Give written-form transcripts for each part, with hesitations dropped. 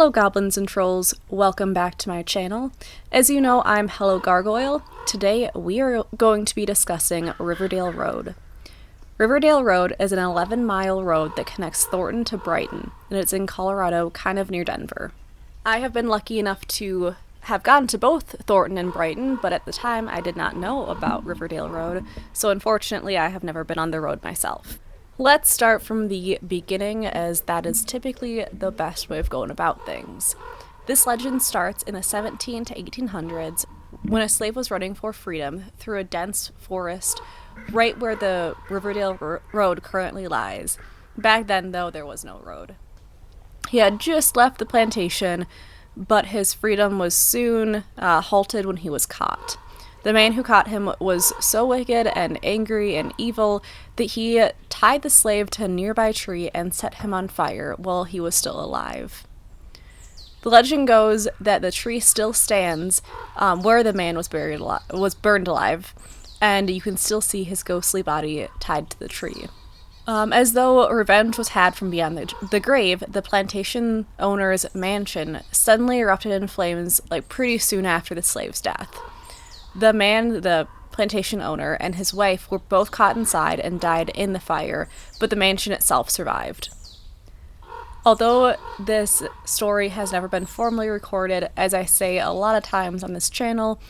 Hello goblins and trolls, welcome back to my channel. As you know, I'm Hello Gargoyle. Today we are going to be discussing Riverdale Road. Riverdale Road is an 11-mile road that connects Thornton to Brighton, and it's in Colorado, kind of near Denver. I have been lucky enough to have gone to both Thornton and Brighton, but at the time I did not know about Riverdale Road, so unfortunately I have never been on the road myself. Let's start from the beginning, as that is typically the best way of going about things. This legend starts in the 17 to 1800s when a slave was running for freedom through a dense forest right where the Riverdale Road currently lies. Back then, though, there was no road. He had just left the plantation, but his freedom was soon halted when he was caught. The man who caught him was so wicked and angry and evil that he tied the slave to a nearby tree and set him on fire while he was still alive. The legend goes that the tree still stands where the man was burned alive, and you can still see his ghostly body tied to the tree. As though revenge was had from beyond the grave, the plantation owner's mansion suddenly erupted in flames pretty soon after the slave's death. The man, the plantation owner, and his wife were both caught inside and died in the fire, but the mansion itself survived. Although this story has never been formally recorded, as I say a lot of times on this channel,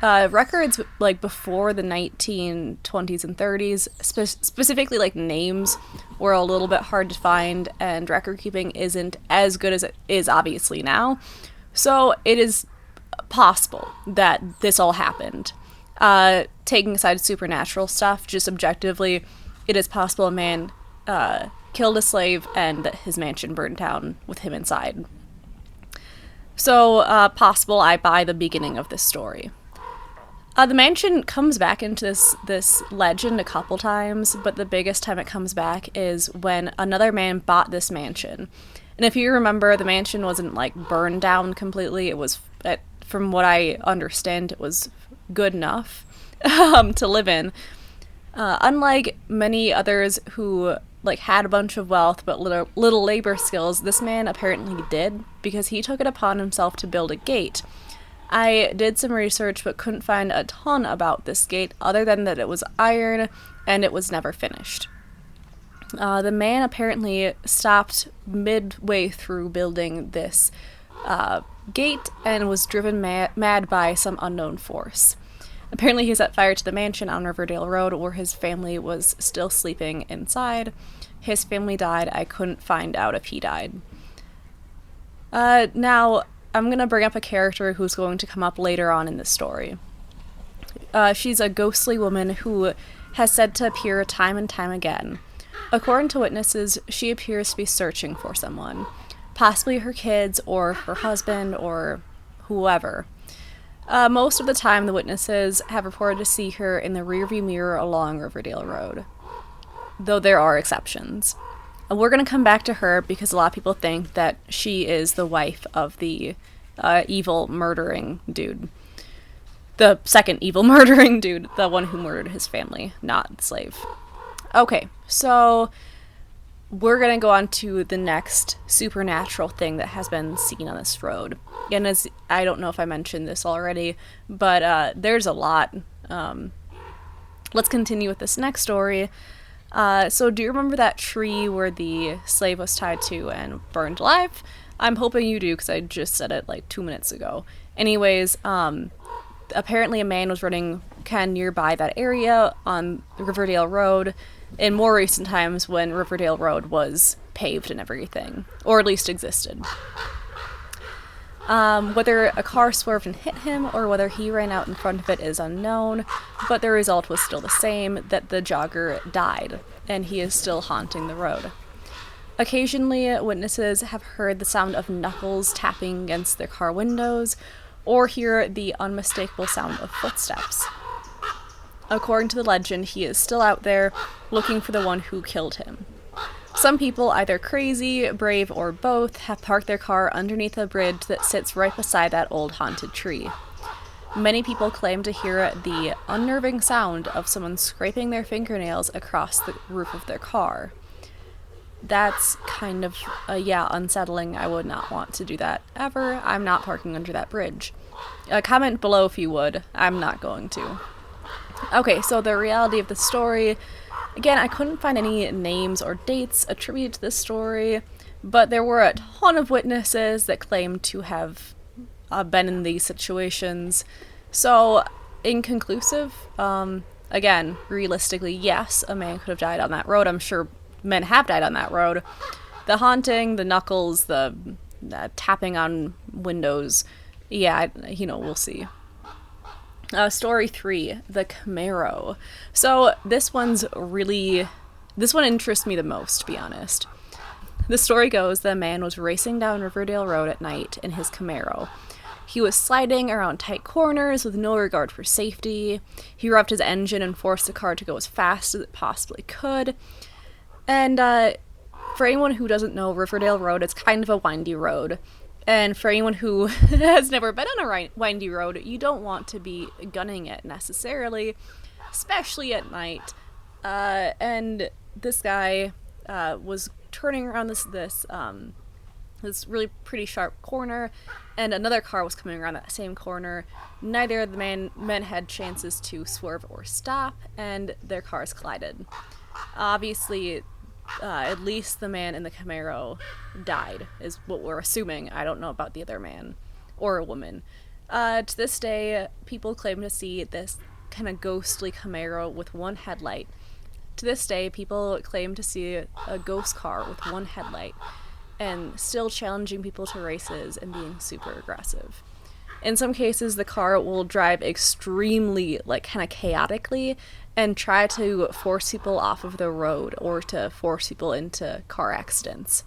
records before the 1920s and 30s, specifically names, were a little bit hard to find, and record keeping isn't as good as it is obviously now. So it is possible that this all happened. Taking aside supernatural stuff, just objectively, it is possible a man killed a slave and that his mansion burned down with him inside. So, possible I buy the beginning of this story. The mansion comes back into this legend a couple times, but the biggest time it comes back is when another man bought this mansion. And if you remember, the mansion wasn't burned down completely. It was, from what I understand, it was good enough to live in. Unlike many others who had a bunch of wealth but little labor skills, this man apparently did, because he took it upon himself to build a gate. I did some research but couldn't find a ton about this gate other than that it was iron and it was never finished. The man apparently stopped midway through building this gate and was driven mad by some unknown force. Apparently he set fire to the mansion on Riverdale Road where his family was still sleeping inside. His family died. I couldn't find out if he died. Now, I'm going to bring up a character who's going to come up later on in the story. She's a ghostly woman who has said to appear time and time again. According to witnesses, she appears to be searching for someone. Possibly her kids, or her husband, or whoever. Most of the time, the witnesses have reported to see her in the rearview mirror along Riverdale Road, though there are exceptions. We're going to come back to her because a lot of people think that she is the wife of the evil murdering dude. The second evil murdering dude, the one who murdered his family, not the slave. Okay, so we're going to go on to the next supernatural thing that has been seen on this road. And as I don't know if I mentioned this already, but there's a lot. Let's continue with this next story. So do you remember that tree where the slave was tied to and burned alive? I'm hoping you do, because I just said it 2 minutes ago. Anyways, apparently a man was running kind of nearby that area on Riverdale Road in more recent times when Riverdale Road was paved and everything, or at least existed. Whether a car swerved and hit him or whether he ran out in front of it is unknown, but the result was still the same, that the jogger died, and he is still haunting the road. Occasionally, witnesses have heard the sound of knuckles tapping against their car windows, or hear the unmistakable sound of footsteps. According to the legend, he is still out there looking for the one who killed him. Some people, either crazy, brave, or both, have parked their car underneath a bridge that sits right beside that old haunted tree. Many people claim to hear the unnerving sound of someone scraping their fingernails across the roof of their car. that's kind of, unsettling. I would not want to do that ever. I'm not parking under that bridge. Comment below if you would. I'm not going to. Okay, so the reality of the story. Again, I couldn't find any names or dates attributed to this story, but there were a ton of witnesses that claimed to have been in these situations. So, inconclusive. Again, realistically, yes, a man could have died on that road. I'm sure men have died on that road. The haunting, the knuckles, the tapping on windows, we'll see. Story 3, the Camaro. So this one interests me the most, to be honest. The story goes that a man was racing down Riverdale Road at night in his Camaro. He was sliding around tight corners with no regard for safety. He revved his engine and forced the car to go as fast as it possibly could. And for anyone who doesn't know, Riverdale Road, it's kind of a windy road. And for anyone who has never been on a windy road, you don't want to be gunning it necessarily, especially at night. And this guy was turning around this really pretty sharp corner, and another car was coming around that same corner. Neither of the men had chances to swerve or stop, and their cars collided. Obviously, at least the man in the Camaro died, is what we're assuming. I don't know about the other man or a woman. To this day, people claim to see this kind of ghostly Camaro with one headlight. To this day, people claim to see a ghost car with one headlight, and still challenging people to races and being super aggressive. In some cases, the car will drive extremely, kind of chaotically, and try to force people off of the road or to force people into car accidents.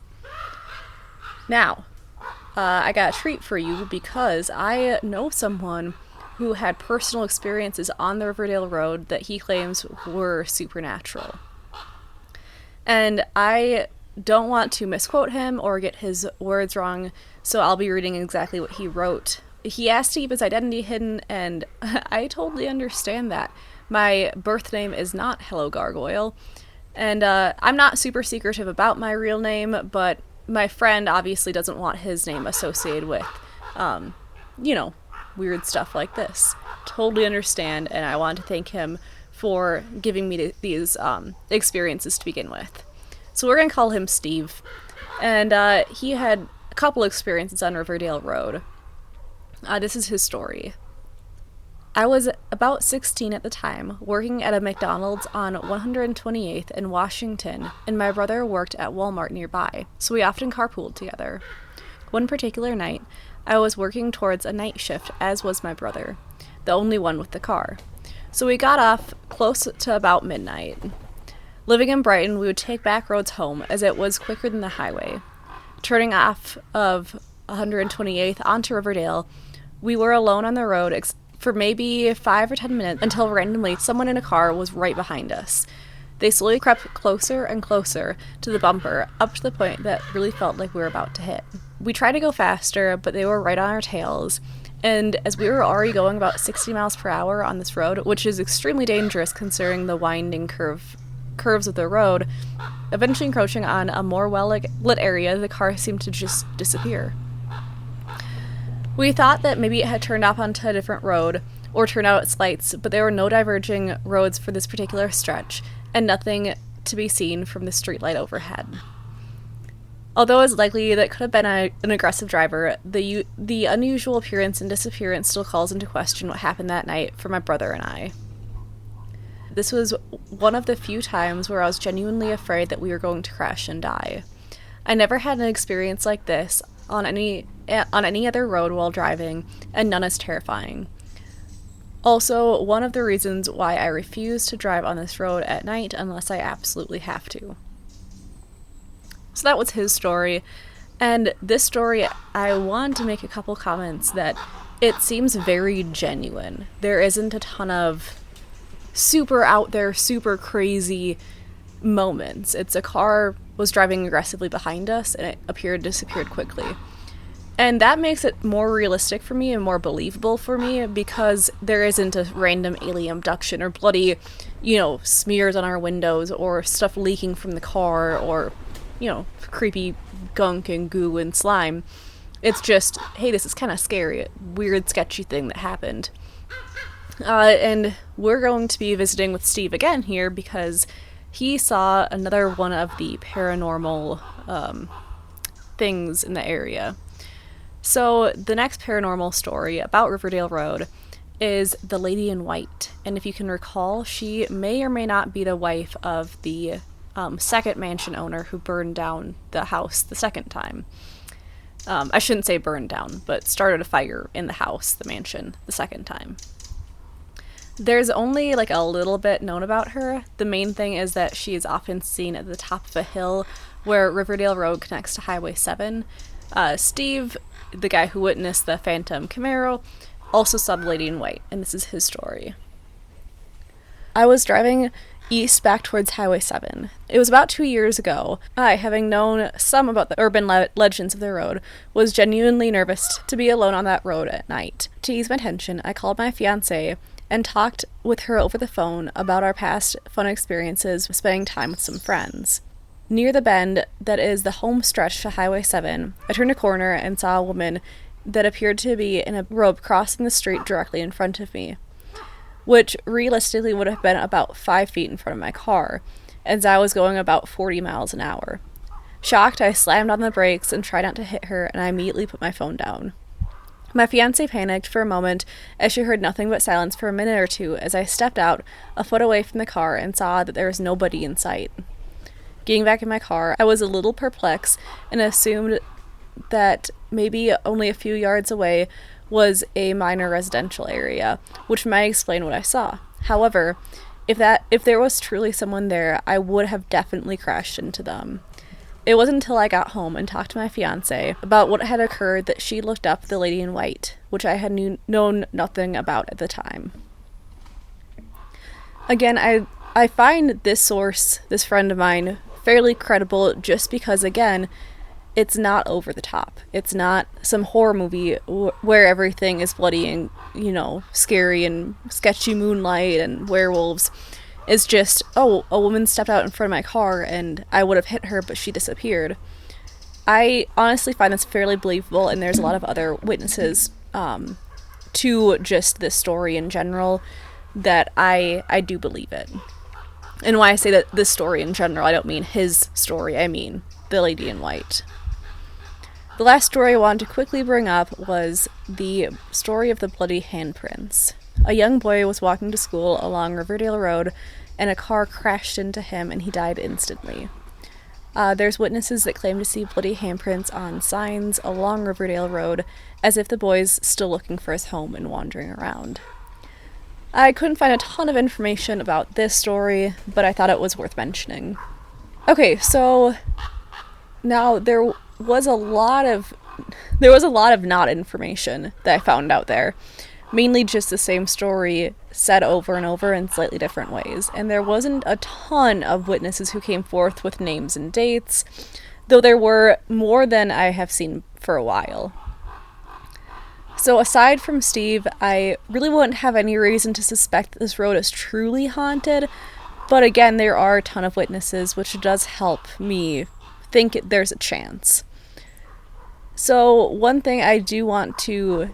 Now, I got a treat for you because I know someone who had personal experiences on the Riverdale Road that he claims were supernatural. And I don't want to misquote him or get his words wrong, so I'll be reading exactly what he wrote. He asked to keep his identity hidden, and I totally understand that. My birth name is not Hello Gargoyle, and I'm not super secretive about my real name, but my friend obviously doesn't want his name associated with, weird stuff like this. Totally understand, and I want to thank him for giving me these experiences to begin with. So we're going to call him Steve, and he had a couple experiences on Riverdale Road. This is his story. I was about 16 at the time, working at a McDonald's on 128th in Washington, and my brother worked at Walmart nearby, so we often carpooled together. One particular night, I was working towards a night shift, as was my brother, the only one with the car. So we got off close to about midnight. Living in Brighton, we would take back roads home, as it was quicker than the highway. Turning off of 128th onto Riverdale, we were alone on the road for maybe 5 or 10 minutes until randomly someone in a car was right behind us. They slowly crept closer and closer to the bumper, up to the point that really felt like we were about to hit. We tried to go faster, but they were right on our tails, and as we were already going about 60 miles per hour on this road, which is extremely dangerous considering the winding curves of the road, eventually encroaching on a more well-lit area, the car seemed to just disappear. We thought that maybe it had turned off onto a different road or turned out its lights, but there were no diverging roads for this particular stretch, and nothing to be seen from the streetlight overhead. Although it's likely that could have been an aggressive driver, the unusual appearance and disappearance still calls into question what happened that night for my brother and I. This was one of the few times where I was genuinely afraid that we were going to crash and die. I never had an experience like this on any other road while driving, and none as terrifying. Also, one of the reasons why I refuse to drive on this road at night unless I absolutely have to. So that was his story, and this story, I want to make a couple comments that it seems very genuine. There isn't a ton of super out there, super crazy moments. It's a car was driving aggressively behind us, and it disappeared quickly. And that makes it more realistic for me and more believable for me because there isn't a random alien abduction or bloody, smears on our windows or stuff leaking from the car or creepy gunk and goo and slime. It's just, hey, this is kind of scary, weird, sketchy thing that happened. And we're going to be visiting with Steve again here because he saw another one of the paranormal things in the area. So the next paranormal story about Riverdale Road is the Lady in White. And if you can recall, she may or may not be the wife of the second mansion owner who burned down the house the second time. I shouldn't say burned down, but started a fire in the house, the mansion, the second time. There's only like a little bit known about her. The main thing is that she is often seen at the top of a hill where Riverdale Road connects to Highway 7. Steve, the guy who witnessed the phantom Camaro, also saw the Lady in White, and this is his story. I was driving east back towards Highway 7. It was about 2 years ago. I, having known some about the urban legends of the road, was genuinely nervous to be alone on that road at night. To ease my tension, I called my fiancée and talked with her over the phone about our past fun experiences spending time with some friends. Near the bend that is the home stretch to Highway 7, I turned a corner and saw a woman that appeared to be in a robe crossing the street directly in front of me, which realistically would have been about 5 feet in front of my car, as I was going about 40 miles an hour. Shocked, I slammed on the brakes and tried not to hit her, and I immediately put my phone down. My fiancée panicked for a moment as she heard nothing but silence for a minute or two as I stepped out a foot away from the car and saw that there was nobody in sight. Getting back in my car, I was a little perplexed and assumed that maybe only a few yards away was a minor residential area, which might explain what I saw. However, if there was truly someone there, I would have definitely crashed into them. It wasn't until I got home and talked to my fiancé about what had occurred that she looked up the Lady in White, which I had known nothing about at the time. Again, I find this source, this friend of mine, fairly credible just because, again, it's not over the top. It's not some horror movie where everything is bloody and, scary and sketchy moonlight and werewolves. It's just, a woman stepped out in front of my car and I would have hit her, but she disappeared. I honestly find this fairly believable, and there's a lot of other witnesses to just this story in general that I do believe it. And when I say that this story in general, I don't mean his story, I mean the Lady in White. The last story I wanted to quickly bring up was the story of the Bloody Handprints. A young boy was walking to school along Riverdale Road, and a car crashed into him, and he died instantly. There's witnesses that claim to see bloody handprints on signs along Riverdale Road, as if the boy's still looking for his home and wandering around. I couldn't find a ton of information about this story, but I thought it was worth mentioning. Okay, so now there was a lot of not information that I found out there. Mainly just the same story said over and over in slightly different ways. And there wasn't a ton of witnesses who came forth with names and dates, though there were more than I have seen for a while. So aside from Steve, I really wouldn't have any reason to suspect that this road is truly haunted. But again, there are a ton of witnesses, which does help me think there's a chance. So one thing I do want to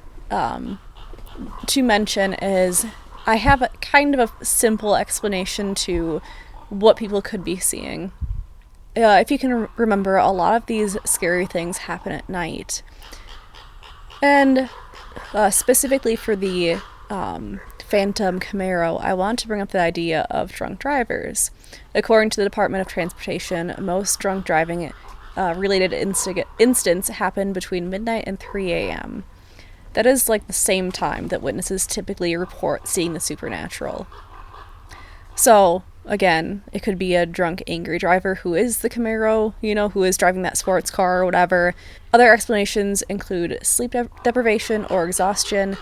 mention is I have a kind of a simple explanation to what people could be seeing. If you can remember, a lot of these scary things happen at night. And specifically for the phantom Camaro, I want to bring up the idea of drunk drivers. According to the Department of Transportation, most drunk driving related incidents happen between midnight and 3 a.m. That is like the same time that witnesses typically report seeing the supernatural. So, again, it could be a drunk, angry driver who is the Camaro, who is driving that sports car or whatever. Other explanations include sleep deprivation or exhaustion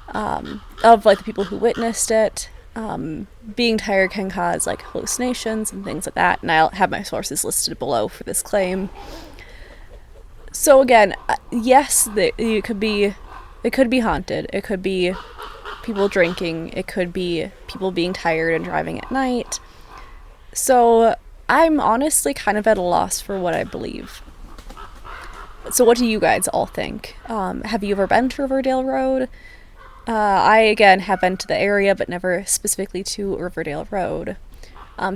of the people who witnessed it. Being tired can cause hallucinations and things like that, and I'll have my sources listed below for this claim. So again, yes, it could be haunted. It could be people drinking. It could be people being tired and driving at night. So I'm honestly kind of at a loss for what I believe. So what do you guys all think? Have you ever been to Riverdale Road? I, again, have been to the area, but never specifically to Riverdale Road.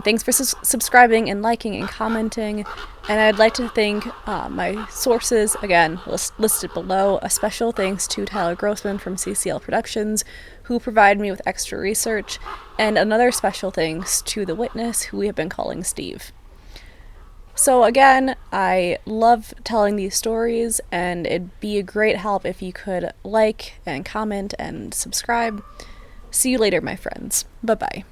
Thanks for subscribing and liking and commenting. And I'd like to thank my sources, again, listed below. A special thanks to Tyler Grossman from CCL Productions, who provided me with extra research. And another special thanks to the witness, who we have been calling Steve. So again, I love telling these stories, and it'd be a great help if you could like and comment and subscribe. See you later, my friends. Bye-bye.